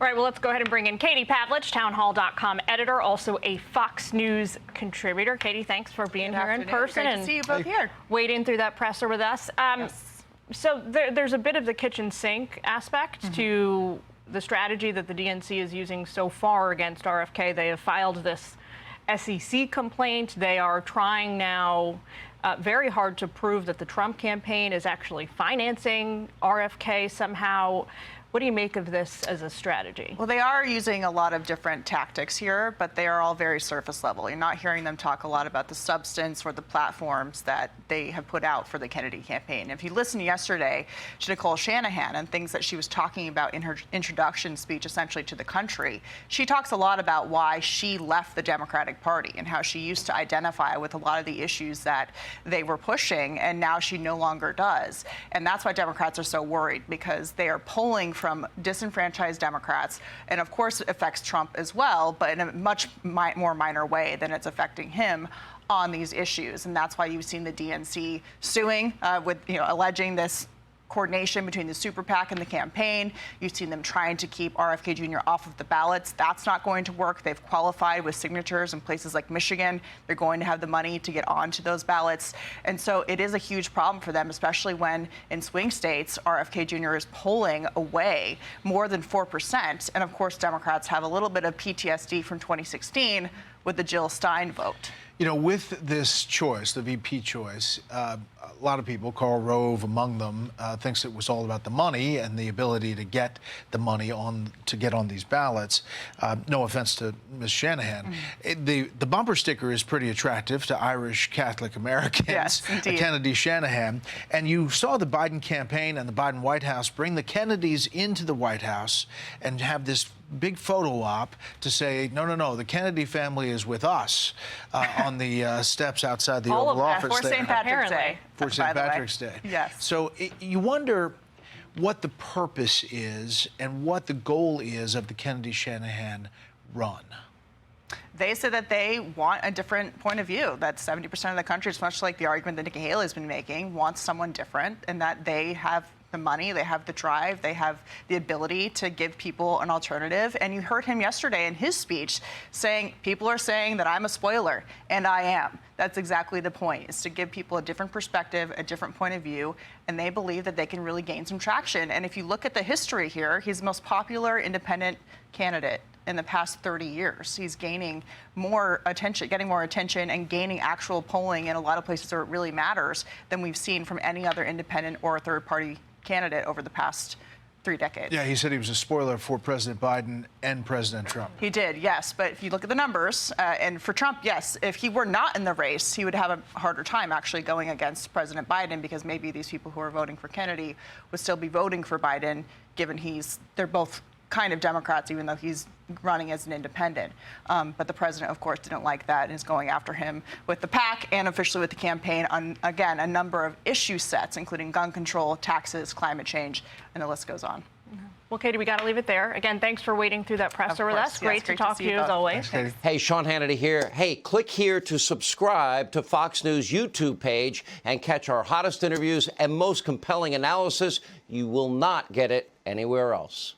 All right, well, let's go ahead and bring in Katie Pavlich, townhall.com editor, also a Fox News contributor. Katie, thanks for being here in person. Great to see you both here. Wading through that presser with us. Yes. So there's a bit of the kitchen sink aspect to the strategy that the DNC is using so far against RFK. They have filed this SEC complaint. They are trying now very hard to prove that the Trump campaign is actually financing RFK somehow. What do you make of this as a strategy? Well, they are using a lot of different tactics here, but they are all very surface level. You're not hearing them talk a lot about the substance or the platforms that they have put out for the Kennedy campaign. If you listened yesterday to Nicole Shanahan and things that she was talking about in her introduction speech essentially to the country, she talks a lot about why she left the Democratic Party and how she used to identify with a lot of the issues that they were pushing, and now she no longer does. And that's why Democrats are so worried, because they are pulling from disenfranchised Democrats, and of course it affects Trump as well, but in a much more minor way than it's affecting him on these issues. And that's why you've seen the DNC suing with, alleging this coordination between the super PAC and the campaign. You've seen them trying to keep RFK Jr. off of the ballots. That's not going to work. They've qualified with signatures in places like Michigan. They're going to have the money to get onto those ballots. And so it is a huge problem for them, especially when in swing states, RFK Jr. is polling away more than 4%. And of course, Democrats have a little bit of PTSD from 2016 with the Jill Stein vote. With this choice, the VP choice, a lot of people, Karl Rove among them, thinks it was all about the money and the ability to get the money to get on these ballots. No offense to Ms. Shanahan. The bumper sticker is pretty attractive to Irish Catholic Americans. Yes, indeed. Kennedy Shanahan. And you saw the Biden campaign and the Biden White House bring the Kennedys into the White House and have this big photo op to say, no, the Kennedy family is with us on the steps outside the Oval Office. For St. Patrick's Day. For St. Patrick's Day. Yes. So you wonder what the purpose is and what the goal is of the Kennedy-Shanahan run. They said that they want a different point of view, that 70% of the country, it's much like the argument that Nikki Haley has been making, wants someone different, and that they have the money, they have the drive, they have the ability to give people an alternative. And you heard him yesterday in his speech saying, people are saying that I'm a spoiler, and I am. That's exactly the point, is to give people a different perspective, a different point of view, and they believe that they can really gain some traction. And if you look at the history here, he's the most popular independent candidate in the past 30 years. He's gaining more attention, getting more attention, and gaining actual polling in a lot of places where it really matters than we've seen from any other independent or third-party candidate over the past 3 decades. Yeah, he said he was a spoiler for President Biden and President Trump. He did, yes. But if you look at the numbers, and for Trump, yes, if he were not in the race, he would have a harder time actually going against President Biden, because maybe these people who are voting for Kennedy would still be voting for Biden, given they're both kind of Democrats, even though he's running as an independent. But the president, of course, didn't like that and is going after him with the PAC and officially with the campaign on, again, a number of issue sets, including gun control, taxes, climate change, and the list goes on. Well, Katie, we got to leave it there. Again, thanks for wading through that presser with us. Great to talk to you as always. Thanks, Hey, Sean Hannity here. Hey, click here to subscribe to Fox News YouTube page and catch our hottest interviews and most compelling analysis. You will not get it anywhere else.